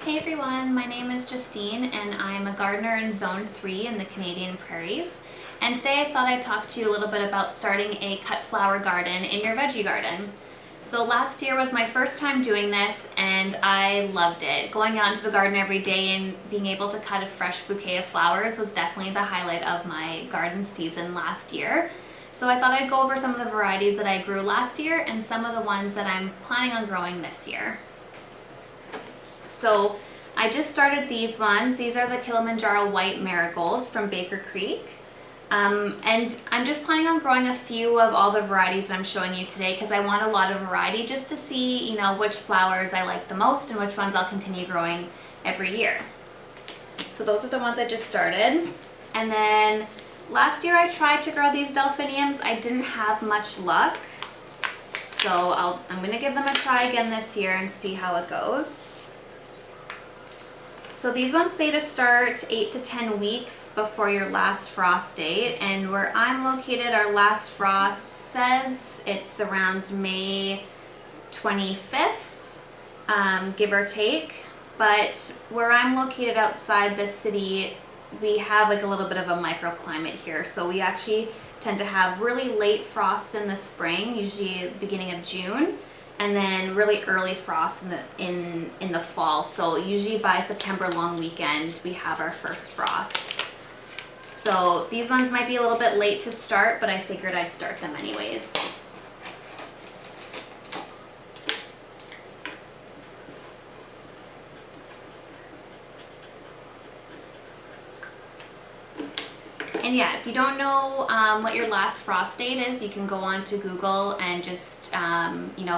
Hey everyone, my name is Justine and I'm a gardener in Zone 3 in the Canadian Prairies. And today I thought I'd talk to you a little bit about starting a cut flower garden in your veggie garden. So last year was my first time doing this and I loved it. Going out into the garden every day and being able to cut a fresh bouquet of flowers was definitely the highlight of my garden season last year. So I thought I'd go over some of the varieties that I grew last year and some of the ones that I'm planning on growing this year. So I just started these ones. These are the Kilimanjaro White Marigolds from Baker Creek. And I'm just planning on growing a few of all the varieties that I'm showing you today because I want a lot of variety just to see, which flowers I like the most and which ones I'll continue growing every year. So those are the ones I just started. And then last year I tried to grow these delphiniums. I didn't have much luck. So I'm going to give them a try again this year and see how it goes. So these ones say to start 8 to 10 weeks before your last frost date, and where I'm located, our last frost says it's around May 25th, give or take. But where I'm located outside the city, we have like a little bit of a microclimate here, so we actually tend to have really late frosts in the spring, usually at the beginning of June, and then really early frost in the fall. So usually by September long weekend we have our first frost. So these ones might be a little bit late to start, but I figured I'd start them anyways. And yeah, if you don't know what your last frost date is, you can go on to Google and just,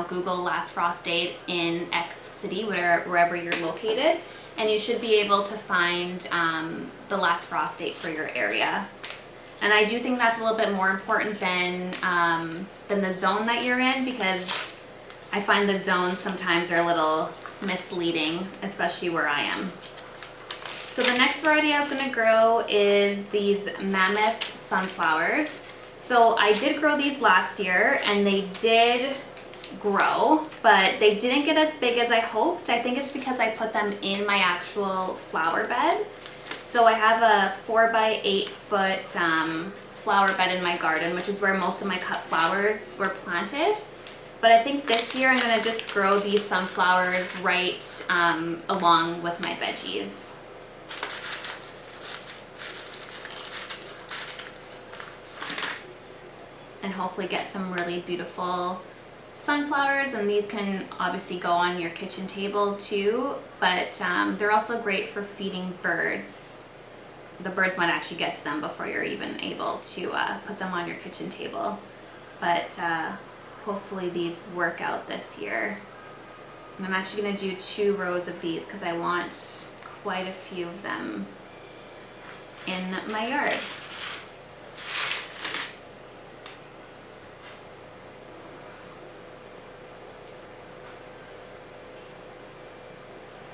Google last frost date in X city, wherever you're located, and you should be able to find the last frost date for your area. And I do think that's a little bit more important than the zone that you're in, because I find the zones sometimes are a little misleading, especially where I am. So the next variety I was going to grow is these mammoth sunflowers. So I did grow these last year and they did grow, but they didn't get as big as I hoped. I think it's because I put them in my actual flower bed. So I have a 4 by 8 foot flower bed in my garden, which is where most of my cut flowers were planted. But I think this year I'm going to just grow these sunflowers right along with my veggies. And hopefully get some really beautiful sunflowers, and these can obviously go on your kitchen table too, but they're also great for feeding birds. The birds might actually get to them before you're even able to put them on your kitchen table, but hopefully these work out this year. And I'm actually going to do 2 rows of these because I want quite a few of them in my yard.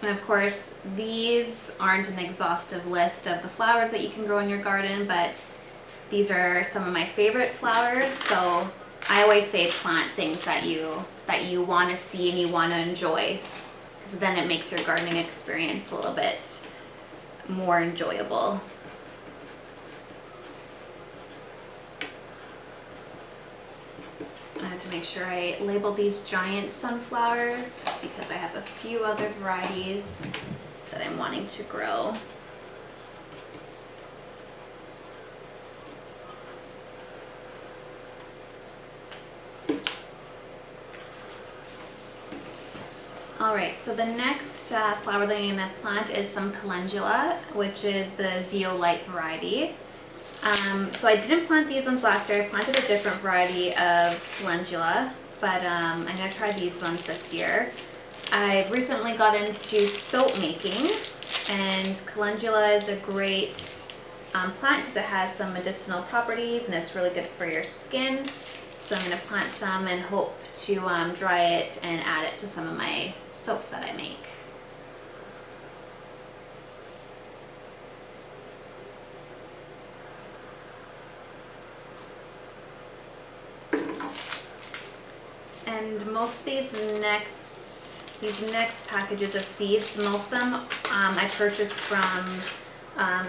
And of course, these aren't an exhaustive list of the flowers that you can grow in your garden, but these are some of my favorite flowers. So I always say plant things that you want to see and you want to enjoy, because then it makes your gardening experience a little bit more enjoyable. I have to make sure I label these giant sunflowers because I have a few other varieties that I'm wanting to grow. Alright, so the next flower that I'm going to plant is some Calendula, which is the zeolite variety. So I didn't plant these ones last year. I planted a different variety of Calendula, but I'm going to try these ones this year. I've recently got into soap making, and Calendula is a great plant because it has some medicinal properties and it's really good for your skin. So I'm going to plant some and hope to dry it and add it to some of my soaps that I make. And most of these next these next packages of seeds. Most of them I purchased from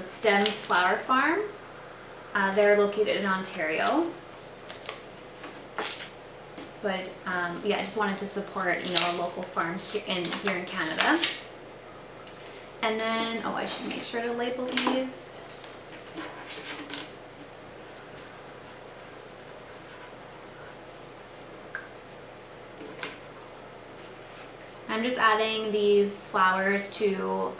Stems Flower Farm. They're located in Ontario. So I just wanted to support, you know, a local farm here in Canada. And then, oh, I should make sure to label these. I'm just adding these flowers to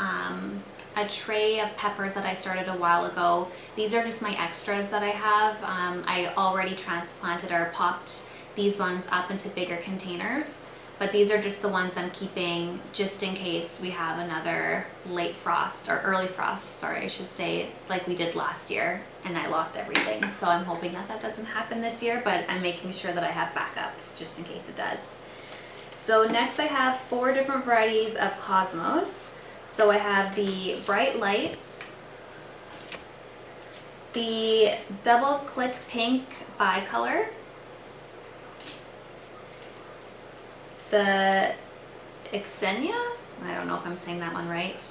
a tray of peppers that I started a while ago. These are just my extras that I have. I already transplanted or popped these ones up into bigger containers, but these are just the ones I'm keeping just in case we have another late frost or early frost, sorry, I should say, like we did last year and I lost everything. So I'm hoping that that doesn't happen this year, but I'm making sure that I have backups just in case it does. So next I have 4 different varieties of Cosmos. So I have the Bright Lights, the Double Click Pink Bicolor, the Xenia, I don't know if I'm saying that one right,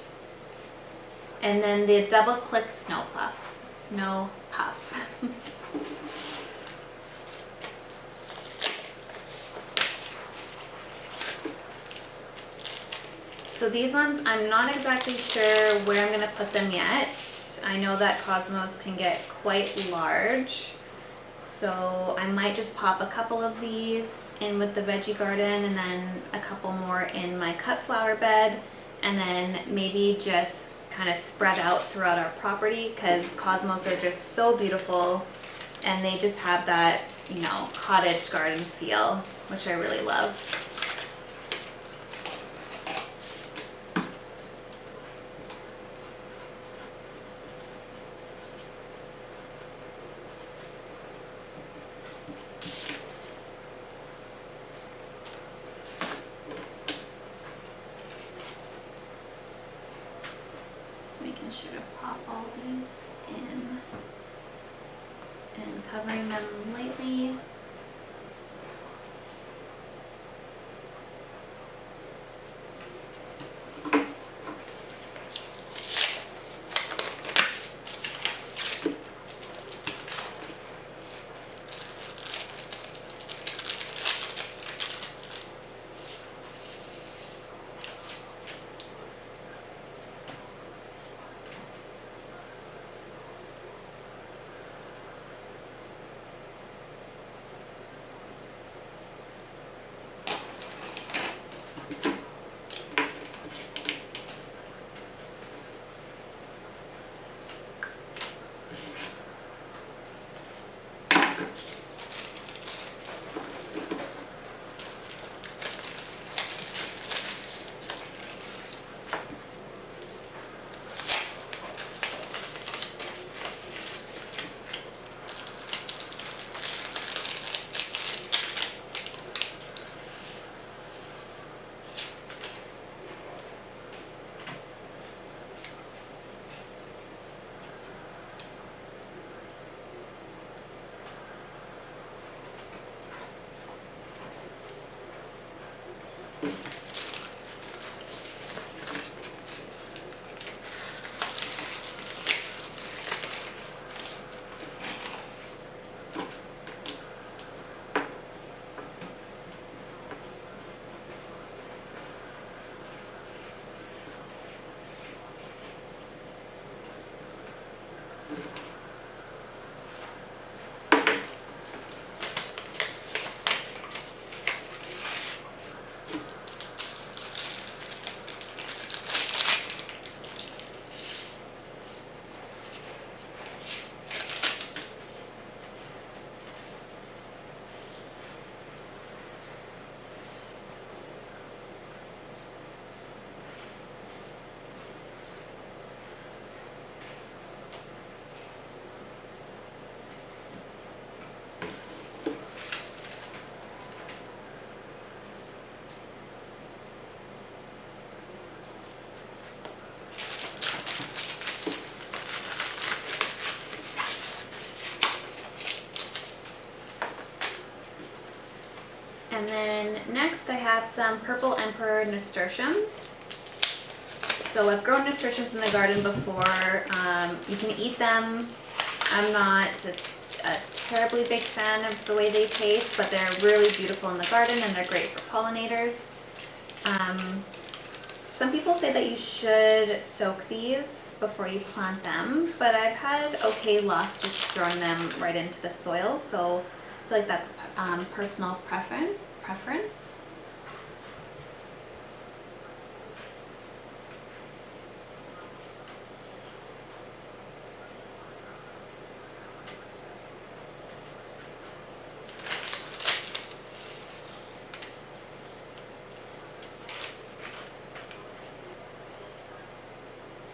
and then the Double Click Snow Puff. So these ones, I'm not exactly sure where I'm going to put them yet. I know that Cosmos can get quite large, so I might just pop a couple of these in with the veggie garden and then a couple more in my cut flower bed, and then maybe just kind of spread out throughout our property because Cosmos are just so beautiful and they just have that, you know, cottage garden feel, which I really love. Making sure to pop all these in and covering them lightly. have some purple emperor nasturtiums. So I've grown nasturtiums in the garden before. You can eat them. I'm not a terribly big fan of the way they taste, but they're really beautiful in the garden and they're great for pollinators. Some people say that you should soak these before you plant them, but I've had okay luck just throwing them right into the soil, so I feel like that's personal preference.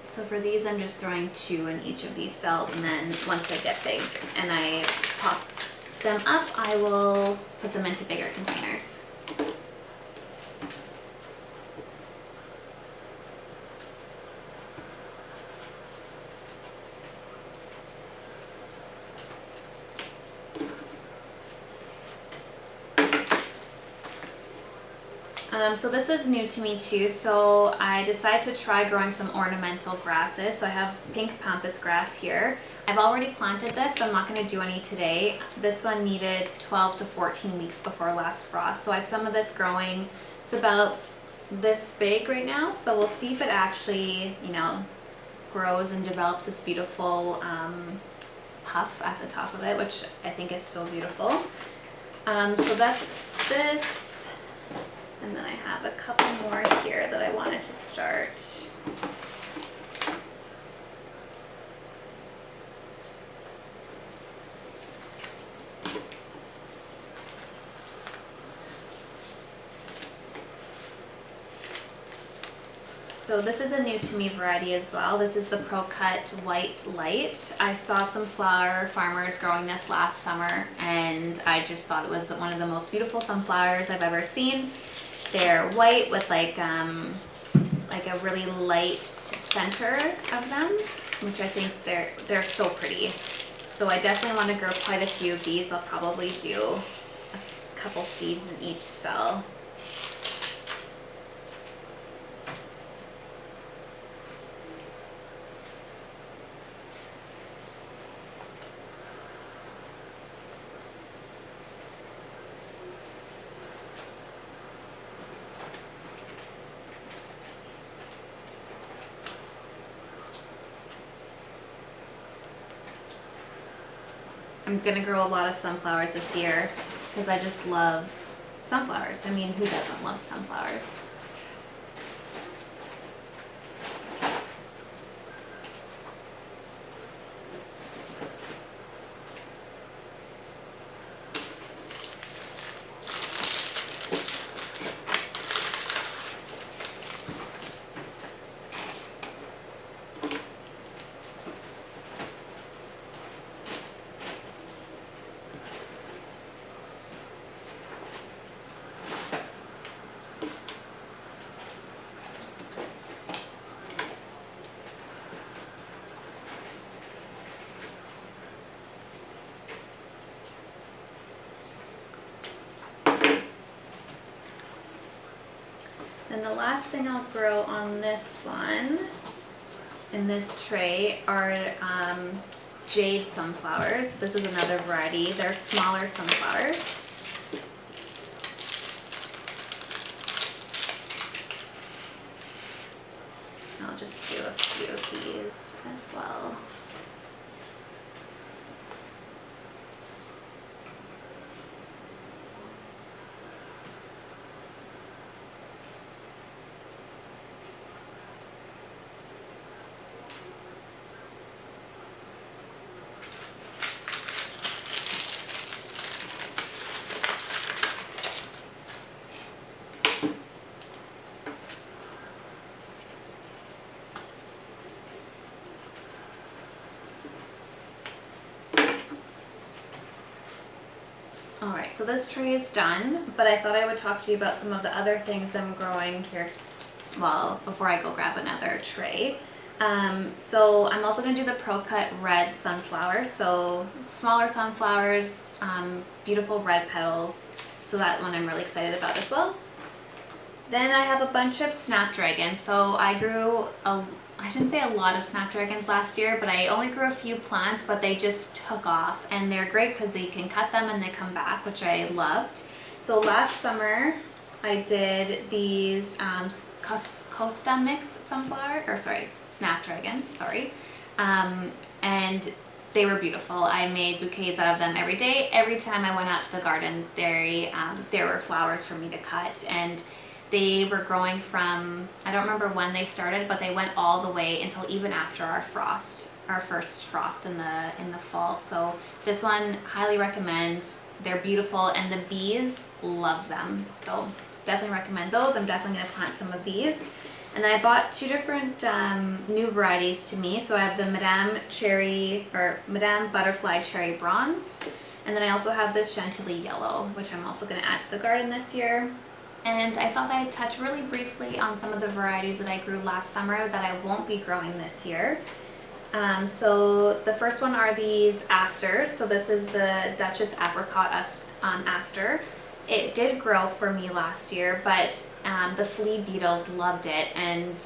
So for these, I'm just throwing 2 in each of these cells, and then once they get big and I pop them up, I will put them into bigger containers. So this was new to me too, so I decided to try growing some ornamental grasses. So I have pink pampas grass here. I've already planted this, so I'm not going to do any today. This one needed 12 to 14 weeks before last frost, so I have some of this growing. It's about this big right now, so we'll see if it actually, you know, grows and develops this beautiful puff at the top of it, which I think is so beautiful. So that's this. And then I have a couple more here that I wanted to start. So this is a new to me variety as well. This is the Pro Cut White Light. I saw some flower farmers growing this last summer, and I just thought it was one of the most beautiful sunflowers I've ever seen. They're white with like a really light center of them, which I think they're so pretty. So I definitely want to grow quite a few of these. I'll probably do a couple seeds in each cell. I'm gonna grow a lot of sunflowers this year because I just love sunflowers. I mean, who doesn't love sunflowers? Then the last thing I'll grow on this one, in this tray, are jade sunflowers. This is another variety. They're smaller sunflowers. I'll just do a few of these as well. Alright, so this tray is done, but I thought I would talk to you about some of the other things I'm growing here, well, before I go grab another tray. So I'm also going to do the Pro Cut Red Sunflower, so smaller sunflowers, beautiful red petals, so that one I'm really excited about as well. Then I have a bunch of Snapdragons. So I grew I shouldn't say a lot of Snapdragons last year, but I only grew a few plants, but they just took off, and they're great because you can cut them and they come back, which I loved. So last summer I did these Costa mix sunflower, or sorry, Snapdragons, sorry. And they were beautiful. I made bouquets out of them every day. Every time I went out to the garden, there were flowers for me to cut, and they were growing from, I don't remember when they started, but they went all the way until even after our first frost in the fall. So this one, highly recommend. They're beautiful, and the bees love them. So definitely recommend those. I'm definitely gonna plant some of these. And then I bought two different new varieties to me. So I have the Madame Butterfly Cherry Bronze. And then I also have this Chantilly Yellow, which I'm also gonna add to the garden this year. And I thought I'd touch really briefly on some of the varieties that I grew last summer that I won't be growing this year. So the first one are these asters. So this is the Duchess Apricot aster. It did grow for me last year, but the flea beetles loved it and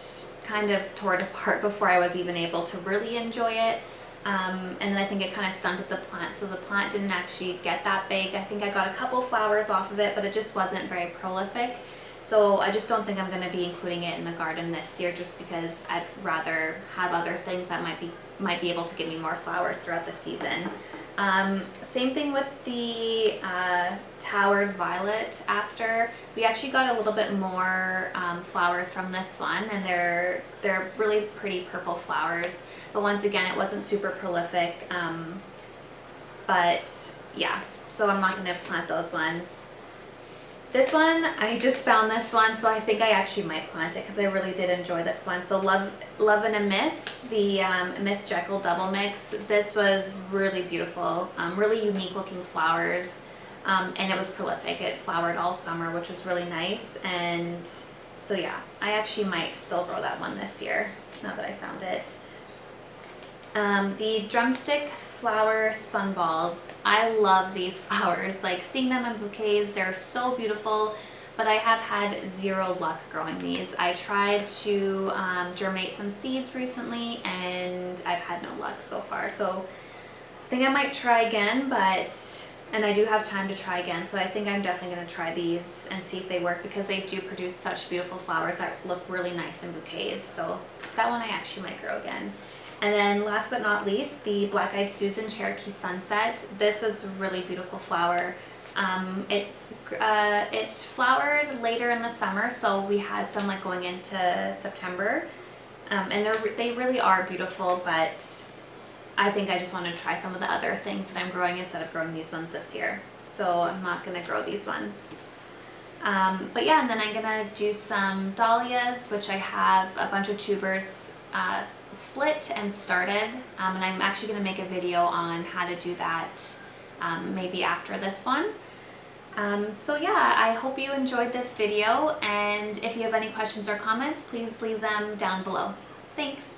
kind of tore it apart before I was even able to really enjoy it. And then I think it kind of stunted the plant, so the plant didn't actually get that big. I think I got a couple flowers off of it, but it just wasn't very prolific. So I just don't think I'm going to be including it in the garden this year, just because I'd rather have other things that might be able to give me more flowers throughout the season. Same thing with the Towers Violet aster. We actually got a little bit more flowers from this one, and they're really pretty purple flowers. But once again, it wasn't super prolific. But yeah, so I'm not going to plant those ones. This one, I just found this one, so I think I actually might plant it because I really did enjoy this one. So Love in a Mist, the Miss Jekyll double mix. This was really beautiful, really unique looking flowers, and it was prolific. It flowered all summer, which was really nice. And so yeah, I actually might still grow that one this year now that I found it. The Drumstick Flower Sunballs. I love these flowers. Like, seeing them in bouquets, they're so beautiful, but I have had zero luck growing these. I tried to germinate some seeds recently, and I've had no luck so far. So I think I might try again, and I do have time to try again, so I think I'm definitely going to try these and see if they work, because they do produce such beautiful flowers that look really nice in bouquets. So that one I actually might grow again. And then last but not least, the Black Eyed Susan Cherokee Sunset. This was a really beautiful flower. It flowered later in the summer, so we had some like going into September. And they really are beautiful, but I think I just want to try some of the other things that I'm growing instead of growing these ones this year. So I'm not going to grow these ones. But yeah, and then I'm going to do some dahlias, which I have a bunch of tubers split and started, and I'm actually going to make a video on how to do that maybe after this one. So yeah, I hope you enjoyed this video, and if you have any questions or comments, please leave them down below. Thanks!